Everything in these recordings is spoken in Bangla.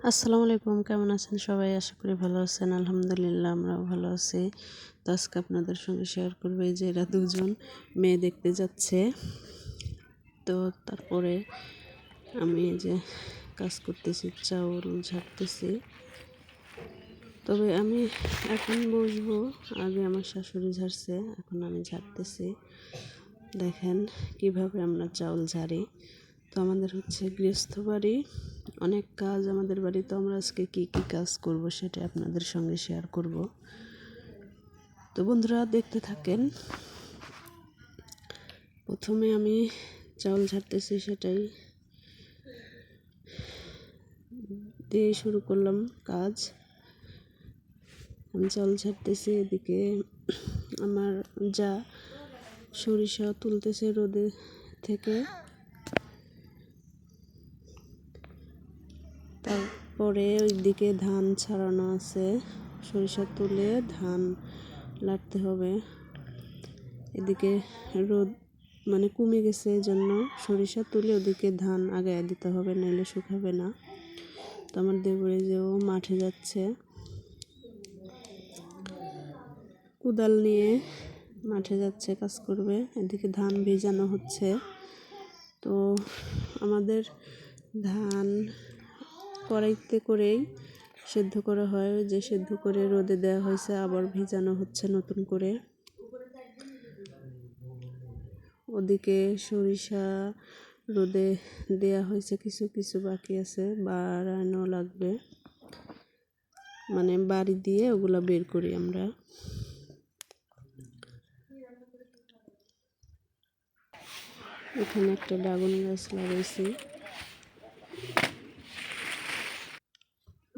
আসসালামু আলাইকুম, কেমন আছেন সবাই? আশা করি ভালো আছেন। আলহামদুলিল্লাহ আমরাও ভালো আছি। তো আজকে আপনাদের সঙ্গে শেয়ার করবো এই যে এরা দুজন মেয়ে দেখতে যাচ্ছে। তো তারপরে আমি এই যে কাজ করতেছি, চাউল ঝাড়তেছি। তবে আমি এখন বসবো, আগে আমার শাশুড়ি ঝাড়ছে, এখন আমি ঝাড়তেছি। দেখেন কিভাবে আমরা চাউল ঝাড়ি। তো আমাদের হচ্ছে গৃহস্থ বাড়ি, অনেক কাজ আমাদের বাড়ি। তো আমরা আজকে কি কি কাজ করব সেটা আপনাদের সঙ্গে শেয়ার করব। তো বন্ধুরা দেখতে থাকেন। প্রথমে আমি চাউল ঝাড়তেছি, সেটাই দিয়ে শুরু করলাম কাজ। আমি চাউল ঝাড়তেছি, এদিকে আমার যা সরিষা তুলতেছে রোদে থেকে। তারপরে ওইদিকে ধান ছাড়ানো আছে, সরিষা তুলে ধান লাটতে হবে। এদিকে রোদ কমে গেছে, এই জন্য সরিষা তুলে ওদিকে ধান আগায় দিতে হবে, নইলে শুকাবে না। তো আমার দেবরে যেও মাঠে যাচ্ছে, কোদাল নিয়ে মাঠে যাচ্ছে, কাজ করবে। এদিকে ধান ভিজানো হচ্ছে। তো আমাদের ধান কড়াইতে করেই সেদ্ধ করা হয়, যে সেদ্ধ করে রোদে দেওয়া হয়েছে, আবার ভিজানো হচ্ছে নতুন করে। ওদিকে সরিষা রোদে দেয়া হয়েছে, কিছু কিছু বাকি আছে, বাড়ানো লাগবে, বাড়ি দিয়ে ওগুলা বের করি আমরা। এখানে একটা ড্রাগন গাছ লাগাইছি।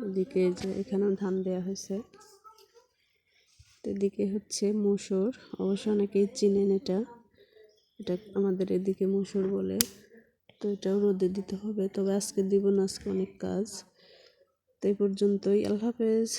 এদিকে যে এখানেও ধান দেওয়া হয়েছে। এদিকে হচ্ছে মসুর, অবশ্য অনেকেই চিনেন এটা, এটা আমাদের এদিকে মসুর বলে। তো এটাও রোদে দিতে হবে, তবে আজকে দিব না, আজকে অনেক কাজ। তো এই পর্যন্তই, আল্লাহ হাফেজ।